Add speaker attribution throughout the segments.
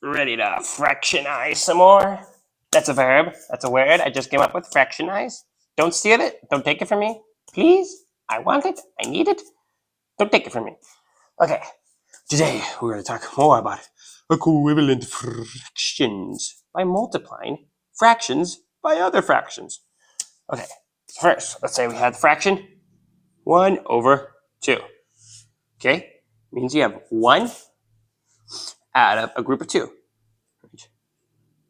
Speaker 1: Ready to fractionize some more? That's a verb. That's a word I just came up with. Fractionize. Don't steal it. Don't take it from me. Please. I want it. I need it. Don't take it from me. Okay. Today we're going to talk more about equivalent fractions by multiplying fractions by other fractions. Okay. First, let's say we had the fraction 1 over 2. Okay? Means you have 1 out of a group of 2.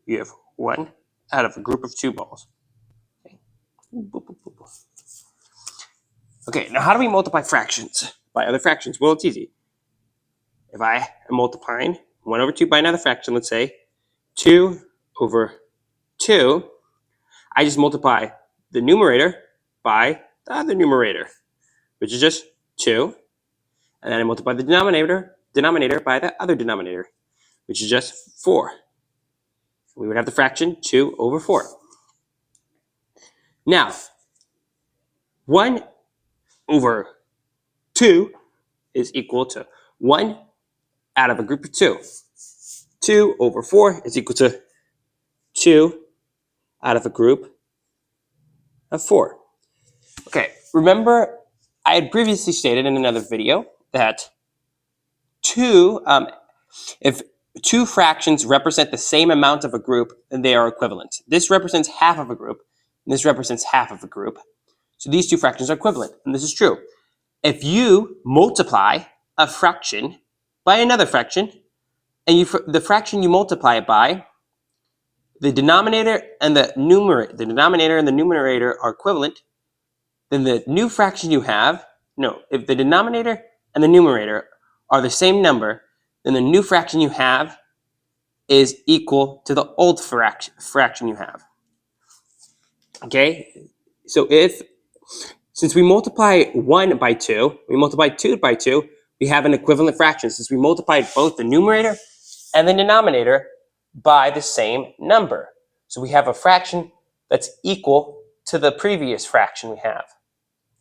Speaker 1: You have 1 out of a group of 2 balls. Okay. Okay, now how do we multiply fractions by other fractions? Well, it's easy. If I am multiplying 1 over 2 by another fraction, let's say 2 over 2, I just multiply the numerator by the other numerator, which is just 2. And then I multiply the denominator by the other denominator, which is just 4. We would have the fraction 2 over 4. Now, 1 over 2 is equal to 1 out of a group of 2. 2 over 4 is equal to 2 out of a group of 4. Okay, remember I had previously stated in another video that if two fractions represent the same amount of a group, then they are equivalent. This represents half of a group, and this represents half of a group. So these two fractions are equivalent, and this is true. If you multiply a fraction by another fraction, and the fraction you multiply it by, the denominator and the numerator are equivalent, then the new fraction you have, if the denominator and the numerator are the same number, then the new fraction you have is equal to the old fraction you have. Okay? So since we multiply 1 by 2, we multiply 2 by 2, we have an equivalent fraction. Since we multiplied both the numerator and the denominator by the same number. So we have a fraction that's equal to the previous fraction we have.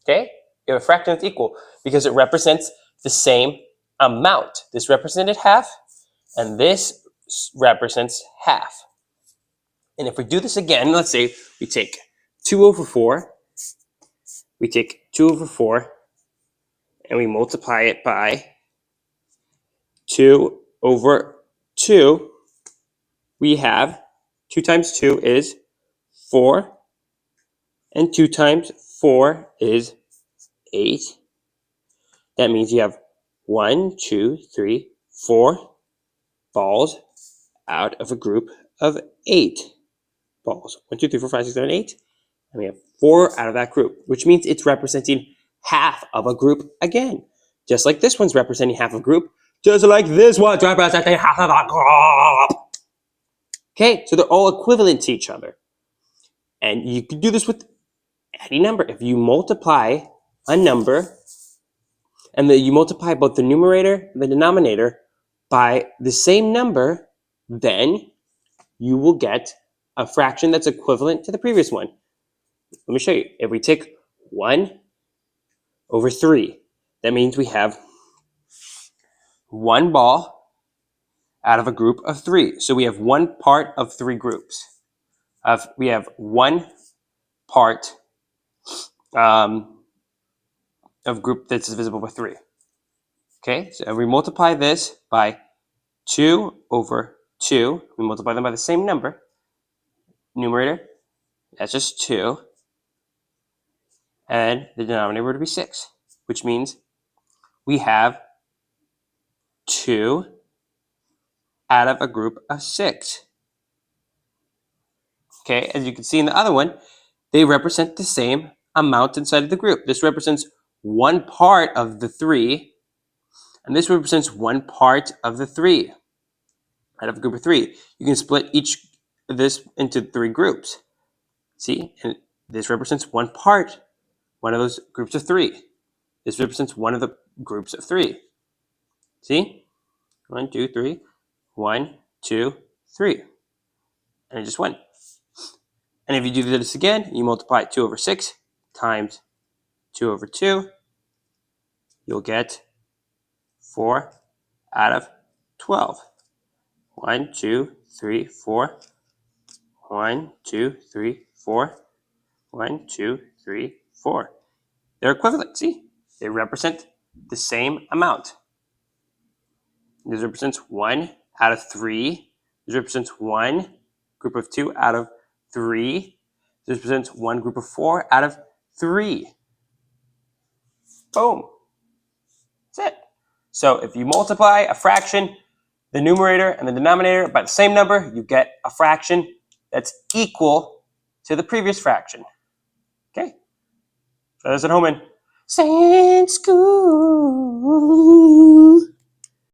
Speaker 1: Okay? We have a fraction that's equal because it represents the same amount. This represented half, and this represents half. And if we do this again, let's say we take 2 over 4, and we multiply it by 2 over 2, we have 2 times 2 is 4, and 2 times 4 is 8. That means you have 1, 2, 3, 4 balls out of a group of 8 balls. 1, 2, 3, 4, 5, 6, 7, 8. And we have 4 out of that group, which means it's representing half of a group again. Just like this one's representing half of a group, just like this one's representing half of a group. Okay, so they're all equivalent to each other. And you can do this with any number. If you multiply a number, and then you multiply both the numerator and the denominator by the same number, then you will get a fraction that's equivalent to the previous one. Let me show you. If we take 1 over 3, that means we have 1 ball out of a group of 3. So we have 1 part of 3 groups. We have 1 part of group that's divisible by 3. Okay, so if we multiply this by 2 over 2, we multiply them by the same number. Numerator, that's just 2. And the denominator would be 6, which means we have 2 out of a group of 6. Okay, as you can see in the other one, they represent the same amount inside of the group. This represents 1 part of the 3, and this represents 1 part of the 3 out of a group of 3. You can split each of this into 3 groups. See, and this represents 1 part, one of those groups of 3. This represents one of the groups of 3. See? 1, 2, 3. 1, 2, 3. And it just went. And if you do this again, you multiply 2 over 6 times 2 over 2, you'll get 4 out of 12. 1, 2, 3, 4. 1, 2, 3, 4. 1, 2, 3, 4. They're equivalent. See? They represent the same amount. This represents 1 out of 3. This represents 1 group of 2 out of 3. This represents 1 group of 4 out of 3. Boom. That's it. So if you multiply a fraction, the numerator and the denominator by the same number, you get a fraction that's equal to the previous fraction. Okay? Try this at home in Sand School.